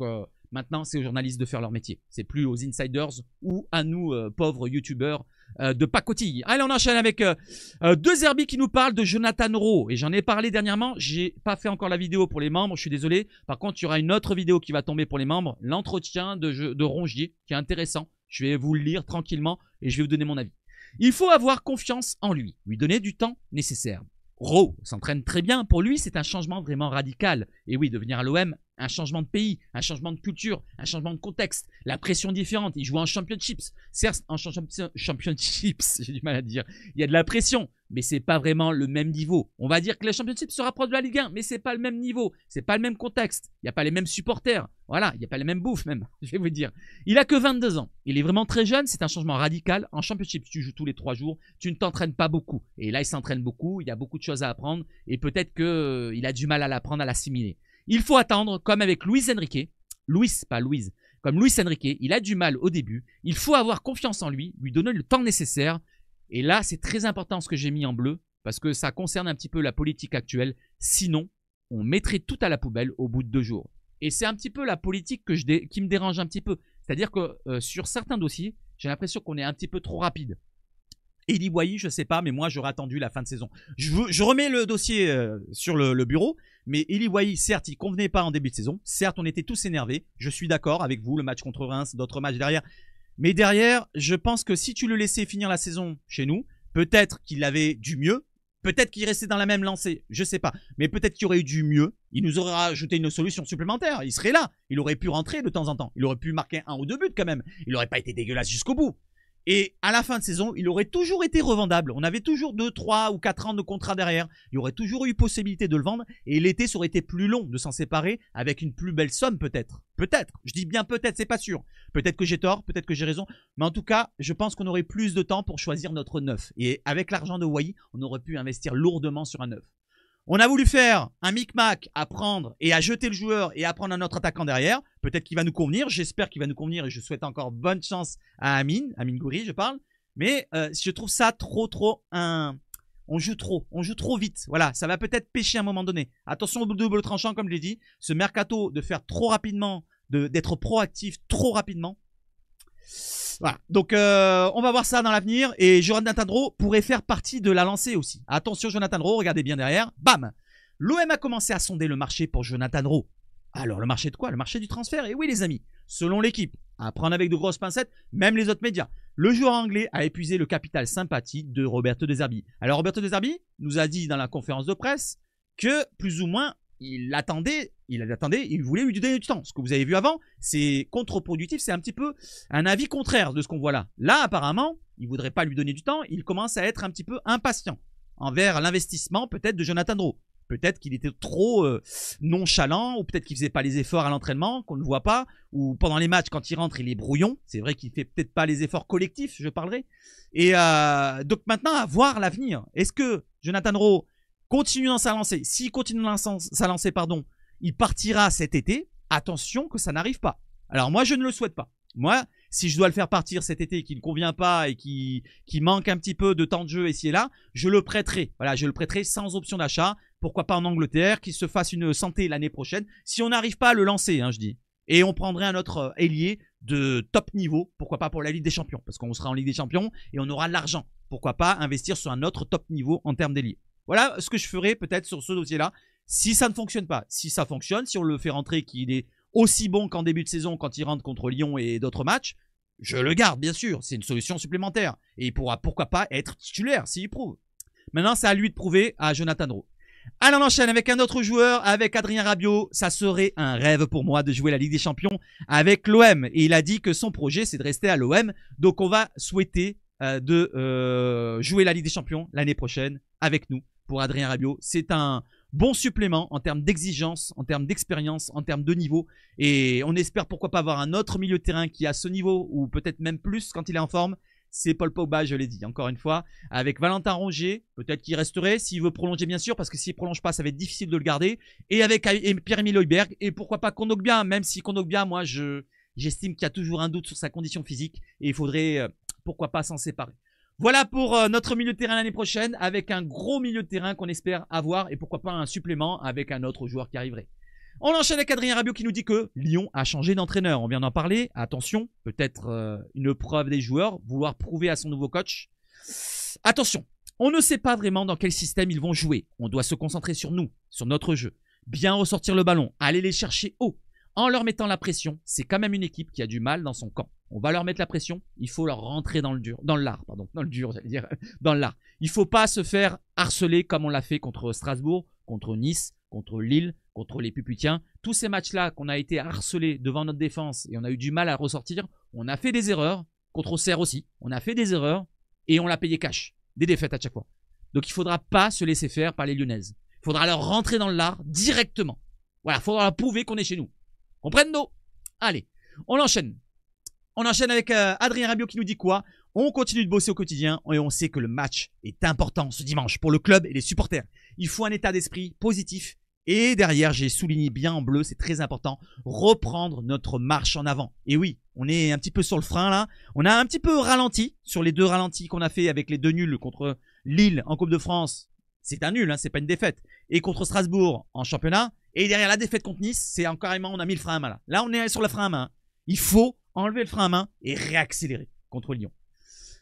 maintenant, c'est aux journalistes de faire leur métier. C'est plus aux insiders ou à nous, pauvres youtubeurs de pacotille. Allez, on enchaîne avec De Zerbi qui nous parle de Jonathan Rowe. Et j'en ai parlé dernièrement. J'ai pas fait encore la vidéo pour les membres. Je suis désolé. Par contre, il y aura une autre vidéo qui va tomber pour les membres. L'entretien de Rongier, qui est intéressant. Je vais vous le lire tranquillement et je vais vous donner mon avis. Il faut avoir confiance en lui donner du temps nécessaire. Rowe s'entraîne très bien. Pour lui, c'est un changement vraiment radical. Et oui, devenir à l'OM, un changement de pays, un changement de culture, un changement de contexte, la pression différente. Il joue en championships. Certes, en championships, j'ai du mal à dire. Il y a de la pression, mais c'est pas vraiment le même niveau. On va dire que les championships se rapprochent de la Ligue 1, mais c'est pas le même niveau. C'est pas le même contexte. Il n'y a pas les mêmes supporters. Voilà, il n'y a pas les mêmes bouffes même, je vais vous dire. Il a que 22 ans. Il est vraiment très jeune. C'est un changement radical. En championships, tu joues tous les 3 jours. Tu ne t'entraînes pas beaucoup. Et là, il s'entraîne beaucoup. Il y a beaucoup de choses à apprendre. Et peut-être qu'il a du mal à l'apprendre, à l'assimiler. Il faut attendre, comme avec Luis Enrique. Comme Luis Enrique, il a du mal au début. Il faut avoir confiance en lui donner le temps nécessaire. Et là, c'est très important ce que j'ai mis en bleu, parce que ça concerne un petit peu la politique actuelle. Sinon, on mettrait tout à la poubelle au bout de 2 jours. Et c'est un petit peu la politique qui me dérange un petit peu. C'est-à-dire que sur certains dossiers, j'ai l'impression qu'on est un petit peu trop rapide. Eli Boyi, je sais pas, mais moi j'aurais attendu la fin de saison. Je remets le dossier sur le bureau, mais Eli Boyi, certes, il convenait pas en début de saison. Certes, on était tous énervés. Je suis d'accord avec vous, le match contre Reims, d'autres matchs derrière. Mais derrière, je pense que si tu le laissais finir la saison chez nous, peut-être qu'il avait du mieux. Peut-être qu'il restait dans la même lancée, je sais pas. Mais peut-être qu'il aurait eu du mieux. Il nous aurait rajouté une solution supplémentaire. Il serait là. Il aurait pu rentrer de temps en temps. Il aurait pu marquer 1 ou 2 buts quand même. Il n'aurait pas été dégueulasse jusqu'au bout. Et à la fin de saison, il aurait toujours été revendable. On avait toujours 2, 3 ou 4 ans de contrat derrière. Il y aurait toujours eu possibilité de le vendre. Et l'été, ça aurait été plus long de s'en séparer avec une plus belle somme peut-être. Peut-être. Je dis bien peut-être, c'est pas sûr. Peut-être que j'ai tort, peut-être que j'ai raison. Mais en tout cas, je pense qu'on aurait plus de temps pour choisir notre neuf. Et avec l'argent de Wai, on aurait pu investir lourdement sur un neuf. On a voulu faire un micmac à prendre et à jeter le joueur et à prendre un autre attaquant derrière. Peut-être qu'il va nous convenir. J'espère qu'il va nous convenir et je souhaite encore bonne chance à Amine Gouiri, je parle. Mais je trouve ça trop on joue trop vite. Voilà, ça va peut-être pêcher à un moment donné. Attention au double tranchant, comme je l'ai dit. Ce mercato de faire trop rapidement, d'être proactif trop rapidement. Voilà, donc on va voir ça dans l'avenir. Et Jonathan Draw pourrait faire partie de la lancée aussi. Attention Jonathan Draw, regardez bien derrière. Bam, l'OM a commencé à sonder le marché pour Jonathan Draw. Alors le marché de quoi? Le marché du transfert. Et oui les amis, selon l'équipe, à prendre avec de grosses pincettes, même les autres médias, le joueur anglais a épuisé le capital sympathie de Roberto De Zerbi. Alors Roberto De Zerbi nous a dit dans la conférence de presse que plus ou moins il voulait lui donner du temps. Ce que vous avez vu avant, c'est contre-productif, c'est un petit peu un avis contraire de ce qu'on voit là. Là, apparemment, il voudrait pas lui donner du temps, il commence à être un petit peu impatient envers l'investissement peut-être de Jonathan Draw. Peut-être qu'il était trop nonchalant, ou peut-être qu'il faisait pas les efforts à l'entraînement, qu'on ne voit pas, ou pendant les matchs, quand il rentre, il est brouillon. C'est vrai qu'il fait peut-être pas les efforts collectifs, je parlerai. Et donc maintenant, à voir l'avenir. Est-ce que Jonathan Draw continue dans sa lancée? S'il continue dans sa lancée, il partira cet été. Attention que ça n'arrive pas. Alors moi, je ne le souhaite pas. Moi, si je dois le faire partir cet été et qu'il ne convient pas et qui manque un petit peu de temps de jeu ici et là, je le prêterai. Voilà, je le prêterai sans option d'achat. Pourquoi pas en Angleterre, qu'il se fasse une santé l'année prochaine. Si on n'arrive pas à le lancer, hein, je dis. Et on prendrait un autre ailier de top niveau. Pourquoi pas pour la Ligue des Champions? Parce qu'on sera en Ligue des Champions et on aura de l'argent. Pourquoi pas investir sur un autre top niveau en termes d'ailier? Voilà ce que je ferai peut-être sur ce dossier-là. Si ça ne fonctionne pas, si ça fonctionne, si on le fait rentrer qu'il est aussi bon qu'en début de saison quand il rentre contre Lyon et d'autres matchs, je le garde bien sûr. C'est une solution supplémentaire. Et il pourra pourquoi pas être titulaire s'il prouve. Maintenant, c'est à lui de prouver à Jonathan Draw. Allez, on enchaîne avec un autre joueur, avec Adrien Rabiot. Ça serait un rêve pour moi de jouer la Ligue des Champions avec l'OM. Et il a dit que son projet, c'est de rester à l'OM. Donc, on va souhaiter de jouer la Ligue des Champions l'année prochaine avec nous pour Adrien Rabiot. C'est un bon supplément en termes d'exigence, en termes d'expérience, en termes de niveau. Et on espère pourquoi pas avoir un autre milieu de terrain qui a ce niveau, ou peut-être même plus quand il est en forme. C'est Paul Pogba, je l'ai dit encore une fois, avec Valentin Rongier, peut-être qu'il resterait s'il veut prolonger bien sûr, parce que s'il prolonge pas, ça va être difficile de le garder, et avec Pierre-Emile Højbjerg, et pourquoi pas Kondogbia, même si Kondogbia, moi j'estime qu'il y a toujours un doute sur sa condition physique, et il faudrait pourquoi pas s'en séparer. Voilà pour notre milieu de terrain l'année prochaine, avec un gros milieu de terrain qu'on espère avoir, et pourquoi pas un supplément avec un autre joueur qui arriverait. On enchaîne avec Adrien Rabiot qui nous dit que Lyon a changé d'entraîneur. On vient d'en parler. Attention, peut-être une preuve des joueurs, vouloir prouver à son nouveau coach. Attention, on ne sait pas vraiment dans quel système ils vont jouer. On doit se concentrer sur nous, sur notre jeu. Bien ressortir le ballon, aller les chercher haut. En leur mettant la pression, c'est quand même une équipe qui a du mal dans son camp. On va leur mettre la pression, il faut leur rentrer dans le lard. Il faut pas se faire harceler comme on l'a fait contre Strasbourg, contre Nice, contre Lille, contre les Puputiens. Tous ces matchs-là qu'on a été harcelés devant notre défense et on a eu du mal à ressortir, on a fait des erreurs, contre Auxerre aussi, on a fait des erreurs et on l'a payé cash. Des défaites à chaque fois. Donc il faudra pas se laisser faire par les Lyonnaises. Il faudra leur rentrer dans le lard directement. Voilà, il faudra leur prouver qu'on est chez nous. Comprends-nous? Allez, on enchaîne. On enchaîne avec Adrien Rabiot qui nous dit quoi? On continue de bosser au quotidien et on sait que le match est important ce dimanche pour le club et les supporters. Il faut un état d'esprit positif. Et derrière, j'ai souligné bien en bleu, c'est très important, reprendre notre marche en avant. Et oui, on est un petit peu sur le frein là. On a un petit peu ralenti sur les deux ralentis qu'on a fait avec les deux nuls contre Lille en Coupe de France. C'est un nul, hein, c'est pas une défaite. Et contre Strasbourg en championnat. Et derrière la défaite contre Nice, c'est carrément, on a mis le frein à main là. Là, on est sur le frein à main. Il faut enlever le frein à main et réaccélérer contre Lyon.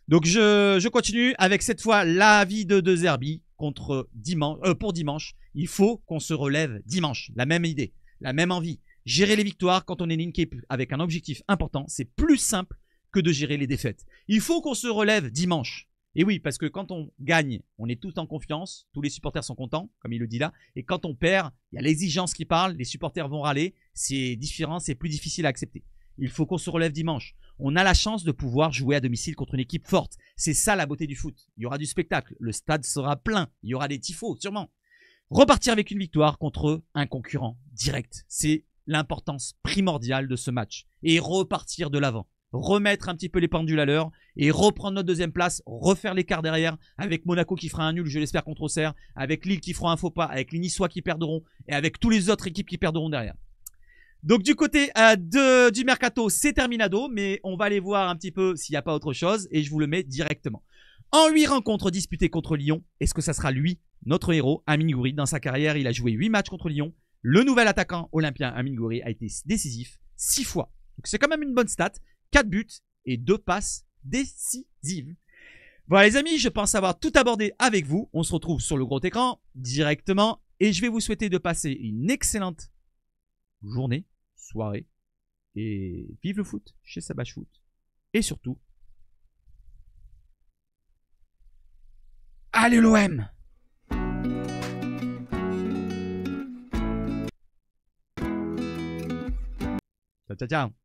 Donc je continue avec cette fois l'avis de De Zerbi pour dimanche. Il faut qu'on se relève dimanche. La même idée, la même envie. Gérer les victoires quand on est une équipe avec un objectif important, c'est plus simple que de gérer les défaites. Il faut qu'on se relève dimanche. Et oui, parce que quand on gagne, on est tous en confiance, tous les supporters sont contents, comme il le dit là. Et quand on perd, il y a l'exigence qui parle, les supporters vont râler. C'est différent, c'est plus difficile à accepter. Il faut qu'on se relève dimanche. On a la chance de pouvoir jouer à domicile contre une équipe forte. C'est ça la beauté du foot. Il y aura du spectacle, le stade sera plein, il y aura des tifos sûrement. Repartir avec une victoire contre un concurrent direct, c'est l'importance primordiale de ce match. Et repartir de l'avant, remettre un petit peu les pendules à l'heure et reprendre notre deuxième place, refaire l'écart derrière avec Monaco qui fera un nul, je l'espère, contre Auxerre, avec Lille qui fera un faux pas, avec les Niçois qui perdront et avec toutes les autres équipes qui perdront derrière. Donc du côté du Mercato, c'est terminado, mais on va aller voir un petit peu s'il n'y a pas autre chose et je vous le mets directement. En 8 rencontres disputées contre Lyon, est-ce que ça sera lui, notre héros, Amine Gouiri? Dans sa carrière, il a joué 8 matchs contre Lyon. Le nouvel attaquant olympien Amine Gouiri a été décisif 6 fois. Donc c'est quand même une bonne stat. 4 buts et 2 passes décisives. Voilà les amis, je pense avoir tout abordé avec vous. On se retrouve sur le gros écran directement et je vais vous souhaiter de passer une excellente journée, soirée et vive le foot chez Sabache Foot. Et surtout, allez l'OM! Ciao, ciao, ciao.